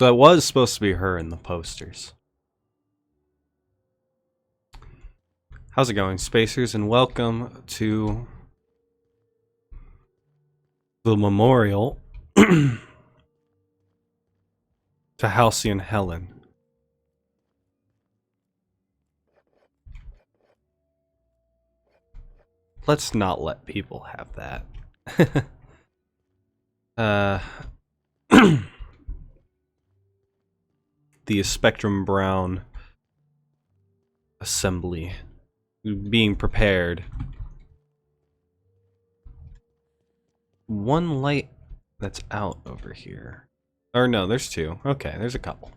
So that was supposed to be her in the posters. How's it going, Spacers? And welcome to the memorial to Halcyon Helen. Let's not let people have that. The Spectrum Brown assembly being prepared. One light that's out over here. Or no, there's two. Okay, there's a couple.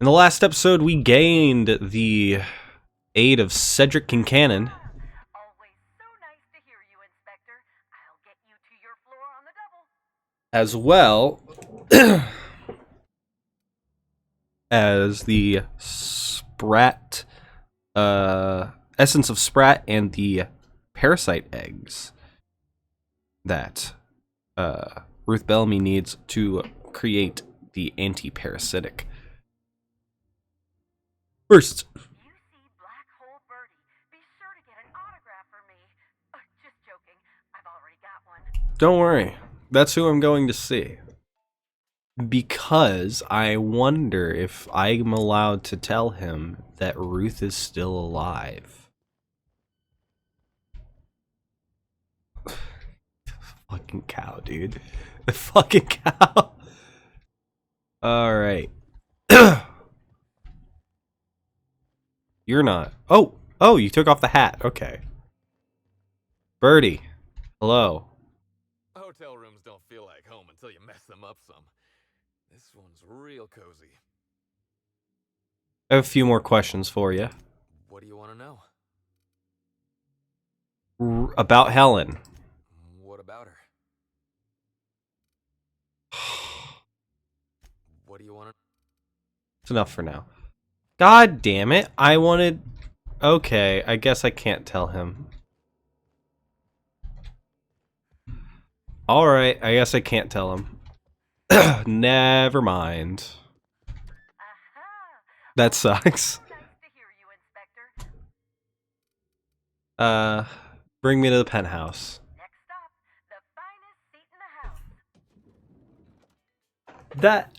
In the last episode, we gained the aid of Cedric Kincannon. Always so nice to hear you, Inspector. I'll get you to your floor on the double. As well as the Sprat, essence of Sprat and the parasite eggs that Ruth Bellamy needs to create the anti-parasitic. First, You see Black Hole Birdie. Be sure to get an autograph for me. Just joking. I've already got one. don't worry, that's who I'm going to see. Because I wonder if I'm allowed to tell him that Ruth is still alive. Fucking cow, dude. The fucking cow. Alright. You're not. Oh, you took off the hat. Okay. Birdie. Hello. Hotel rooms don't feel like home until you mess them up some. This one's real cozy. I have a few more questions for you. What do you want to know? About Helen. What about her? What do you want to... It's enough for now. God damn it. I wanted... Okay, I guess I can't tell him. Alright, I guess I can't tell him. Never mind. Aha! That sucks. Nice to hear you, Inspector. Bring me to the penthouse. Next stop, the finest seat in the house. That...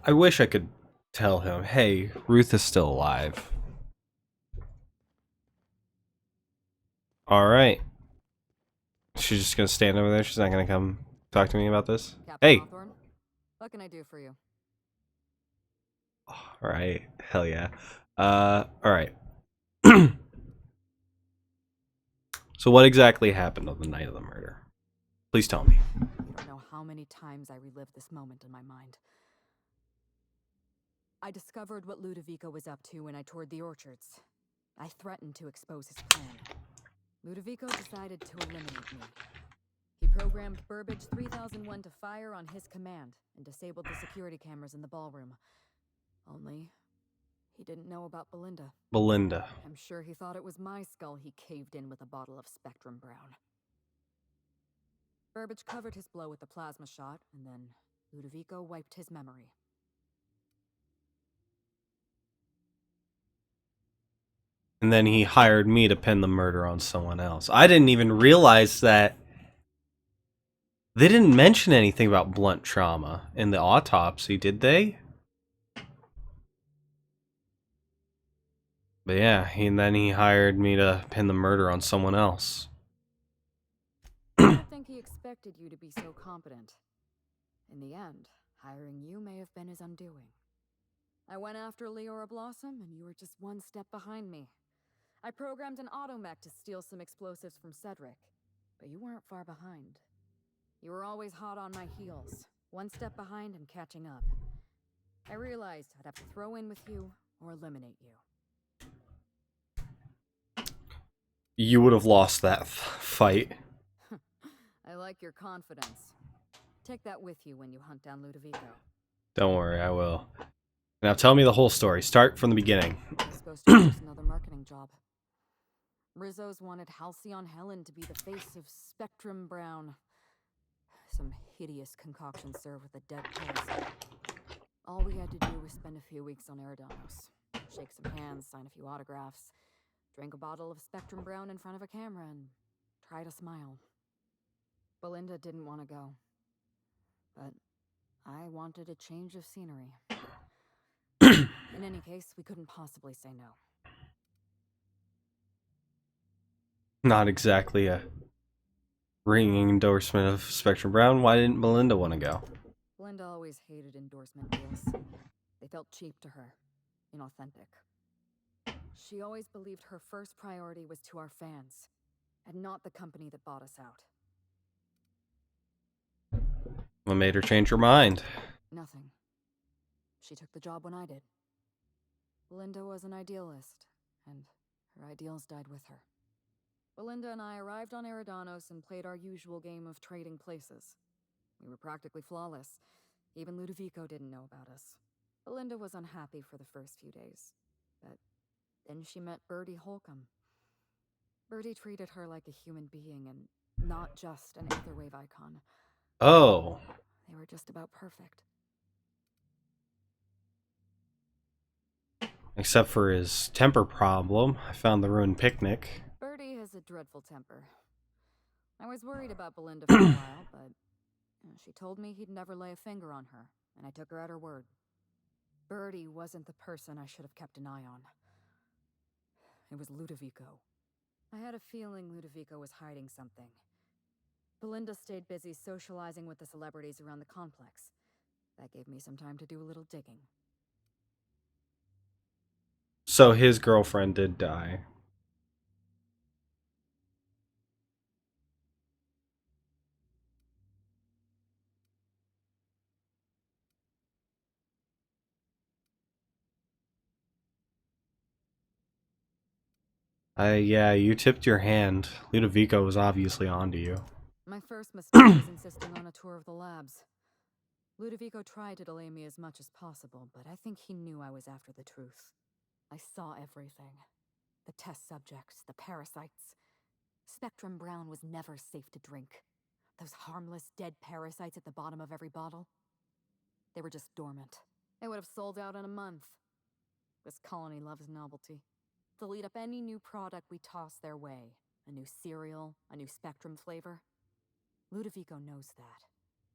I wish I could tell him, hey, Ruth is still alive. Alright. She's just gonna stand over there? She's not gonna come talk to me about this? Captain Hey! Hawthorne, what can I do for you? Alright. Hell yeah. Alright. So what exactly happened on the night of the murder? Please tell me. You don't know how many times I relived this moment in my mind. I discovered what Ludovico was up to when I toured the orchards. I threatened to expose his plan. Ludovico decided to eliminate me. He programmed Burbage 3001 to fire on his command and disabled the security cameras in the ballroom. Only, he didn't know about Belinda. Belinda. I'm sure he thought it was my skull he caved in with a bottle of Spectrum Brown. Burbage covered his blow with the plasma shot, and then Ludovico wiped his memory. And then he hired me to pin the murder on someone else. I didn't even realize that they didn't mention anything about blunt trauma in the autopsy, did they? But yeah, and then he hired me to pin the murder on someone else. I don't think he expected you to be so competent. In the end, hiring you may have been his undoing. I went after Leora Blossom, and you were just one step behind me. I programmed an automech to steal some explosives from Cedric, but you weren't far behind. You were always hot on my heels, one step behind and catching up. I realized I'd have to throw in with you or eliminate you. You would have lost that fight. I like your confidence. Take that with you when you hunt down Ludovico. Don't worry, I will. Now tell me the whole story. Start from the beginning. It's supposed to be just another marketing job. Rizzo's wanted Halcyon Helen to be the face of Spectrum Brown. some hideous concoction served with a dead parasite. All we had to do was spend a few weeks on Eridanos, shake some hands, sign a few autographs, drink a bottle of Spectrum Brown in front of a camera, and try to smile. Belinda didn't want to go, but I wanted a change of scenery. In any case, we couldn't possibly say no. Not exactly a ringing endorsement of Spectrum Brown. Why didn't Belinda want to go? Belinda always hated endorsement deals. They felt cheap to her, inauthentic. She always believed her first priority was to our fans, and not the company that bought us out. What made her change her mind? Nothing. She took the job when I did. Belinda was an idealist, and her ideals died with her. Belinda and I arrived on Eridanos and played our usual game of trading places. We were practically flawless. Even Ludovico didn't know about us. Belinda was unhappy for the first few days, but then she met Bertie Holcomb. Bertie treated her like a human being and not just an Aetherwave icon. Oh. They were just about perfect. Except for his temper problem. I found the ruined picnic. Bertie has a dreadful temper. I was worried about Belinda for a while, but she told me he'd never lay a finger on her, and I took her at her word. Bertie wasn't the person I should have kept an eye on. It was Ludovico. I had a feeling Ludovico was hiding something. Belinda stayed busy socializing with the celebrities around the complex. That gave me some time to do a little digging. So his girlfriend did die. Yeah, you tipped your hand. Ludovico was obviously onto you. My first mistake was insisting on a tour of the labs. Ludovico tried to delay me as much as possible, but I think he knew I was after the truth. I saw everything. The test subjects, the parasites. Spectrum Brown was never safe to drink. Those harmless, dead parasites at the bottom of every bottle. They were just dormant. They would have sold out in a month. This colony loves novelty. They'll eat up any new product we toss their way. A new cereal, a new Spectrum flavor. Ludovico knows that.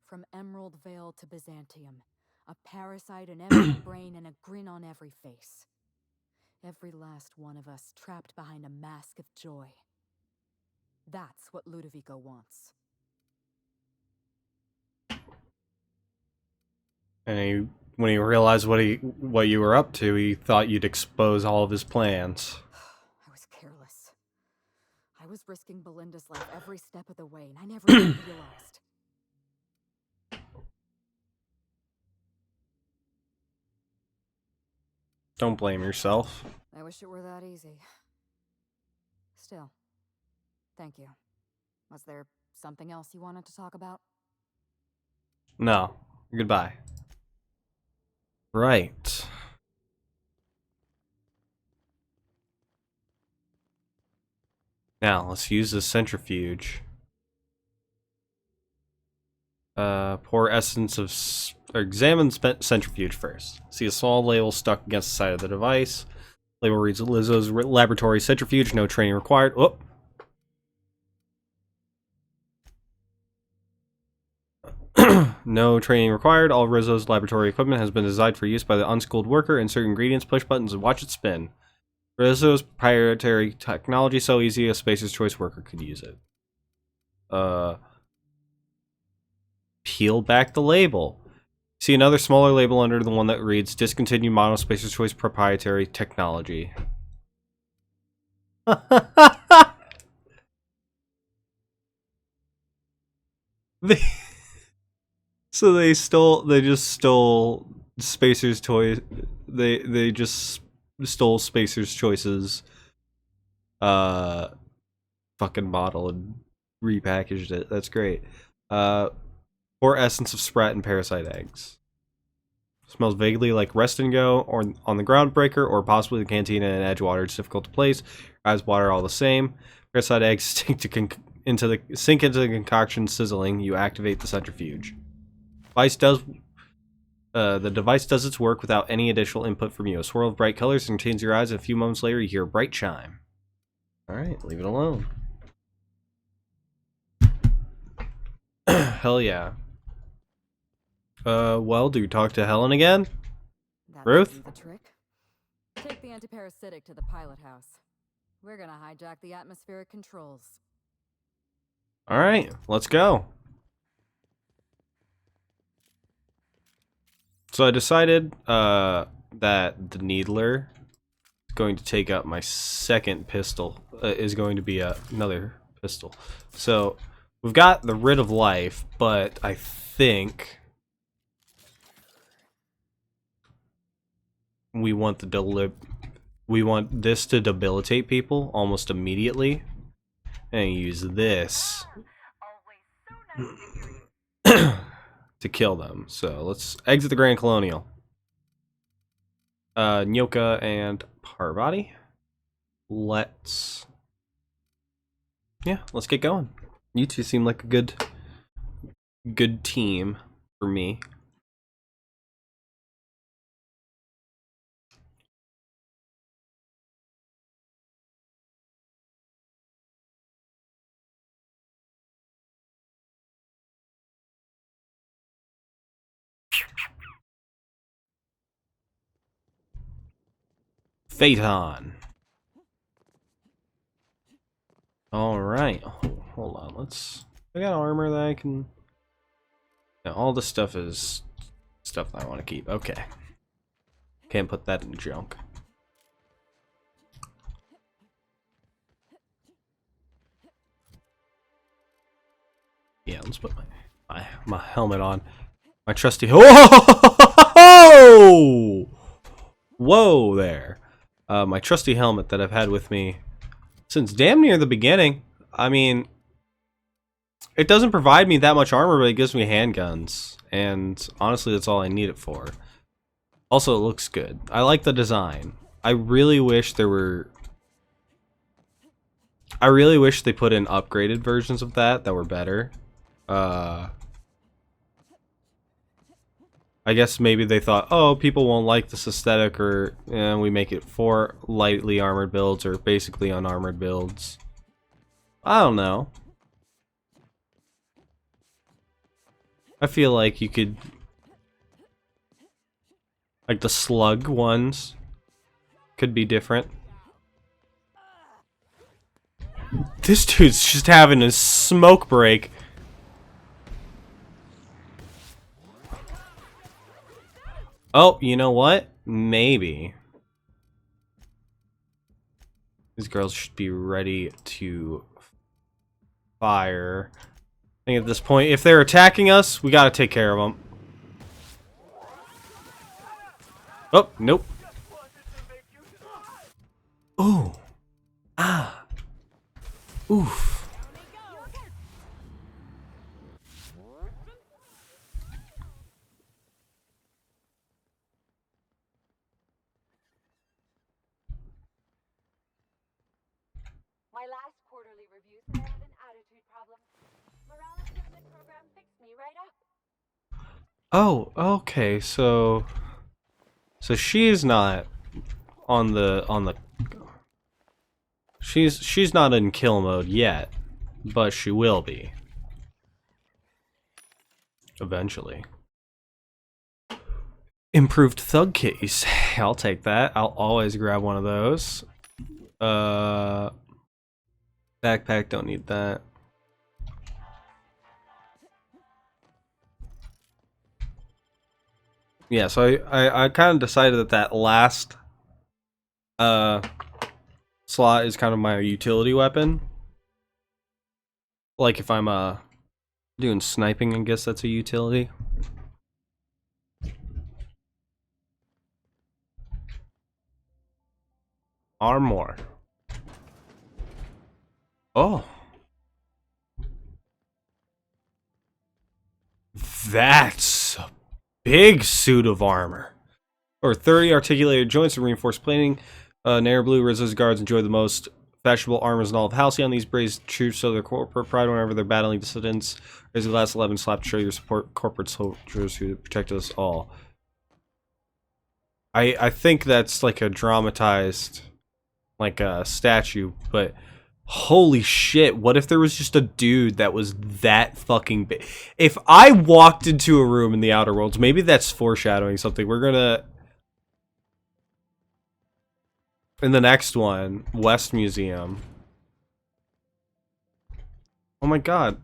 From Emerald Vale to Byzantium, a parasite in every brain and a grin on every face. Every last one of us trapped behind a mask of joy. That's what Ludovico wants. And when he realized what you were up to, he thought you'd expose all of his plans. I was careless. I was risking Belinda's life every step of the way, and I never even realized. Don't blame yourself. I wish it were that easy. Still, thank you. Was there something else you wanted to talk about? No. Goodbye. Right. Now, let's use the centrifuge. Pour essence of... or examine centrifuge first. See a small label stuck against the side of the device. Label reads Lizzo's laboratory centrifuge, no training required. Oh! No training required. All Rizzo's laboratory equipment has been designed for use by the unschooled worker. Insert ingredients, push buttons, and watch it spin. Rizzo's proprietary technology so easy a Spacer's Choice worker could use it. Peel back the label. See another smaller label under the one that reads Discontinued Model Spacer's Choice Proprietary Technology. So they just stole Spacer's toy. They just stole Spacer's Choice's fucking model and repackaged it. That's great. Or essence of sprat and parasite eggs. Smells vaguely like Rest and Go or on the Groundbreaker or possibly the Cantina in Edgewater. It's difficult to place. Eyes water all the same. Parasite eggs stink to into the concoction sizzling. You activate the centrifuge. The device does its work without any additional input from you. A swirl of bright colors entertains your eyes, and a few moments later you hear a bright chime. Alright, leave it alone. Hell yeah. Well, do we talk to Helen again? That Ruth? might be the trick. Take the antiparasitic to the pilot house. We're gonna hijack the atmospheric controls. Alright, let's go. So I decided that the Needler is going to take up my second pistol. Is going to be another pistol. So we've got the Writ of Life, but I think we want this to debilitate people almost immediately, and use this Always so nice to hear you. to kill them. So let's exit the Grand Colonial. Nyoka and Parvati. Let's get going. You two seem like a good team for me. Phaeton. Alright. Hold on. I got armor that I can... Yeah, all this stuff is stuff that I want to keep. Okay. Can't put that in junk. Yeah, let's put my helmet on. My trusty... Whoa! Whoa there. My trusty helmet that I've had with me since damn near the beginning. I mean, it doesn't provide me that much armor, but it gives me handguns. And honestly, that's all I need it for. Also, it looks good. I like the design. I really wish they put in upgraded versions of that were better. I guess maybe they thought, oh, people won't like this aesthetic, or we make it for lightly armored builds or basically unarmored builds. I don't know. I feel like you could... Like the slug ones could be different. This dude's just having a smoke break. Oh, you know what? Maybe. These girls should be ready to fire. I think at this point, if they're attacking us, we gotta take care of them. Oh, nope. Ooh. Ah. Oof. My last quarterly review said I had an attitude problem. Morale improvement program fixed me right up. Oh, okay, so she's not on the she's not in kill mode yet, but she will be eventually. Improved thug case. I'll take that. I'll always grab one of those. Backpack, don't need that. Yeah, so I kind of decided that last slot is kind of my utility weapon. Like if I'm doing sniping, I guess that's a utility. Armor. Oh. That's a big suit of armor. Or 30 articulated joints and reinforced plating. Nair Blue Rizzo's guards enjoy the most fashionable armors and all of Halcyon. These brazen troops show their corporate pride whenever they're battling dissidents. Raise the glass 11 slap to show your support corporate soldiers who protect us all. I think that's like a dramatized, like a statue, but holy shit, what if there was just a dude that was that fucking big? If I walked into a room in the Outer Worlds, maybe that's foreshadowing something. We're gonna... In the next one, West Museum. Oh my god.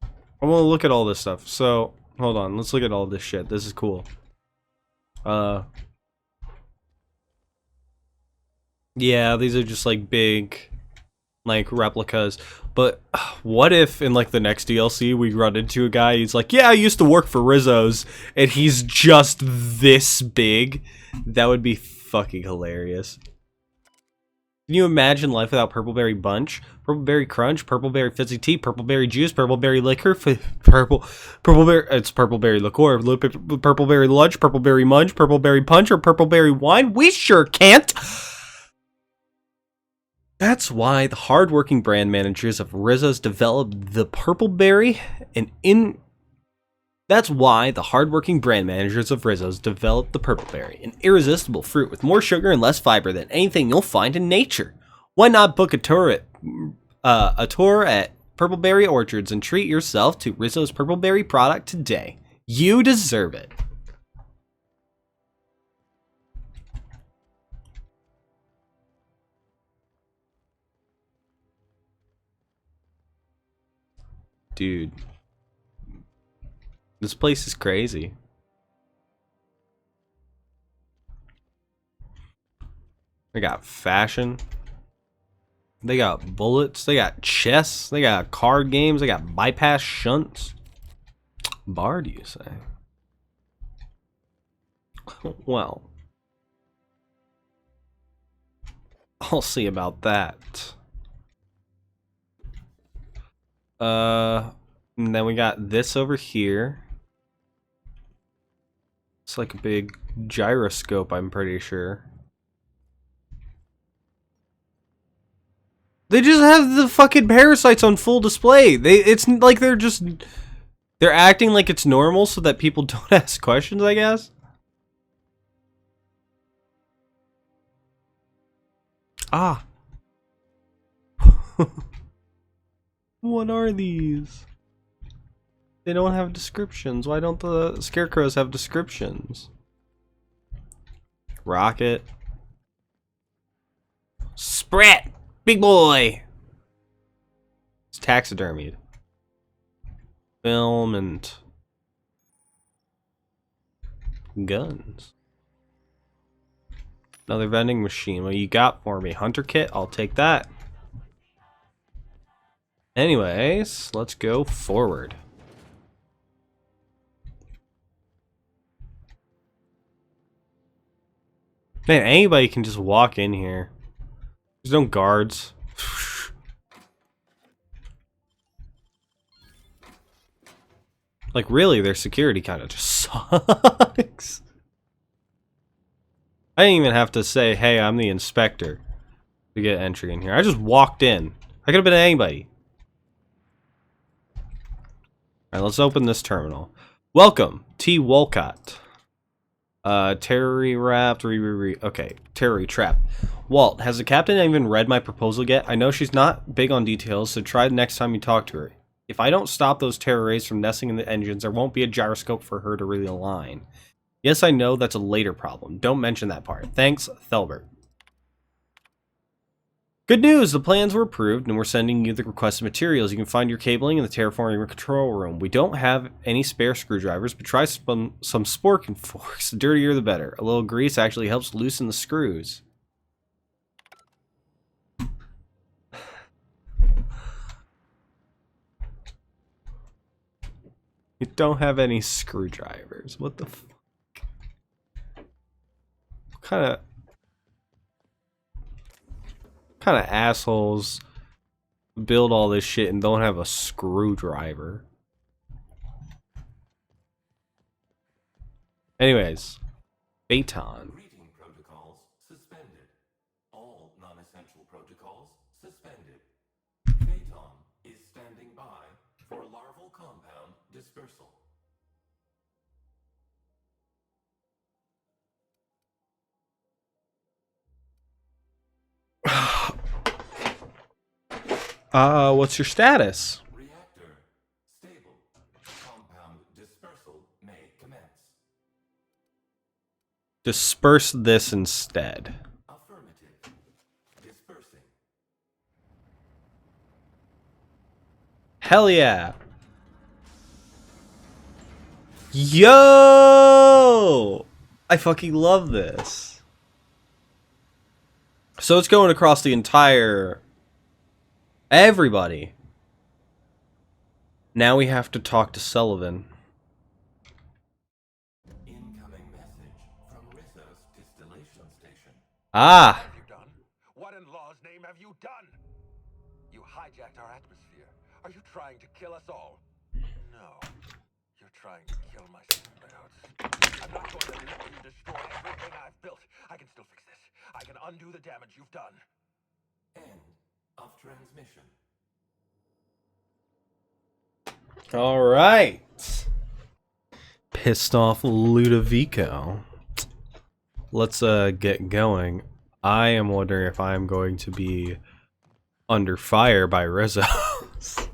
I want to look at all this stuff. So, hold on. Let's look at all this shit. This is cool. Yeah, these are just like big, like replicas. But what if in like the next DLC we run into a guy, he's like, yeah, I used to work for Rizzo's, and he's just this big? That would be fucking hilarious. Can you imagine life without Purpleberry Bunch, Purpleberry Crunch, Purpleberry Fizzy Tea, Purpleberry Juice, Purpleberry Liquor, Purpleberry, it's Purpleberry Liqueur, Purpleberry Lunch, Purpleberry Munch, Purpleberry Punch, or Purpleberry Wine? We sure can't! That's why the hardworking brand managers of Rizzo's developed the Purpleberry, That's why the hardworking brand managers of Rizzo's developed the Purpleberry, an irresistible fruit with more sugar and less fiber than anything you'll find in nature. Why not book a tour at Purpleberry Orchards and treat yourself to Rizzo's Purpleberry product today? You deserve it. Dude. This place is crazy. They got fashion. They got bullets. They got chess. They got card games. They got bypass shunts. Bar, do you say? Well, I'll see about that. And then we got this over here. It's like a big gyroscope, I'm pretty sure. They just have the fucking parasites on full display. It's like they're acting like it's normal so that people don't ask questions, I guess. Ah. What are these? They don't have descriptions. Why don't the scarecrows have descriptions? Rocket. Sprat! Big boy! It's taxidermied. Film and guns. Another vending machine. What you got for me? Hunter kit? I'll take that. Anyways, let's go forward. Man, anybody can just walk in here. There's no guards. Like, really, their security kind of just sucks. I didn't even have to say, hey, I'm the inspector to get entry in here. I just walked in. I could have been anybody. Alright, let's open this terminal. Welcome, T. Wolcott. Terry wrapped, okay, Terry trap. Walt, has the captain even read my proposal yet? I know she's not big on details, so try the next time you talk to her. If I don't stop those terror rays from nesting in the engines, there won't be a gyroscope for her to really align. Yes, I know that's a later problem. Don't mention that part. Thanks, Thelbert. Good news! The plans were approved, and we're sending you the requested materials. You can find your cabling in the terraforming control room. We don't have any spare screwdrivers, but try some spork and forks. The dirtier the better. A little grease actually helps loosen the screws. You don't have any screwdrivers. What the fuck? What kind of assholes build all this shit and don't have a screwdriver? Anyways, Phaeton. Greeting protocols suspended. All non-essential protocols Suspended. Phaeton is standing by for larval compound dispersal. What's your status? Reactor stable. Compound dispersal may commence. Disperse this instead. Affirmative. Dispersing. Hell yeah. Yo! I fucking love this. So it's going across the entire... everybody. Now we have to talk to Sullivan. Incoming message from Rizzo's distillation station. Ah! Have you done? What in law's name have you done? You hijacked our atmosphere. Are you trying to kill us all? No. You're trying to kill my symbiotes. I'm not going to let you destroy everything I've built. I can still fix this. I can undo the damage you've done. End of transmission. Alright. Pissed off Ludovico. Let's get going. I am wondering if I'm going to be under fire by Rizzo's.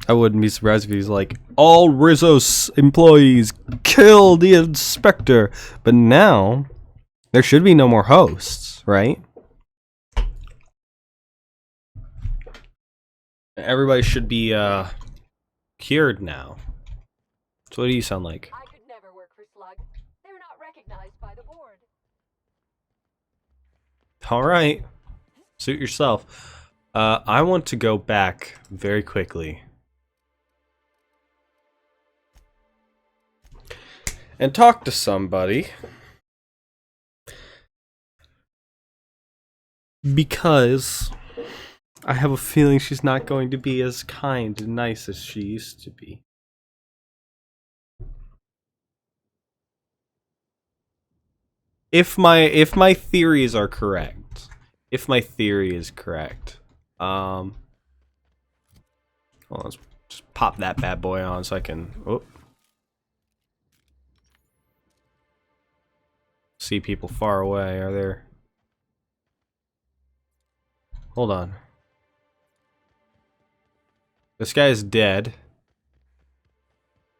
I wouldn't be surprised if he's like, all Rizzo's employees kill the inspector. But now, there should be no more hosts, right? Everybody should be cured now. So what do you sound like? I could never work for Slug. They're not recognized by the board. Alright. Suit yourself. I want to go back very quickly. And talk to somebody. Because I have a feeling she's not going to be as kind and nice as she used to be. If my theories are correct. If my theory is correct. Well, let's just pop that bad boy on so I can see people far away. Are there? Hold on. This guy is dead.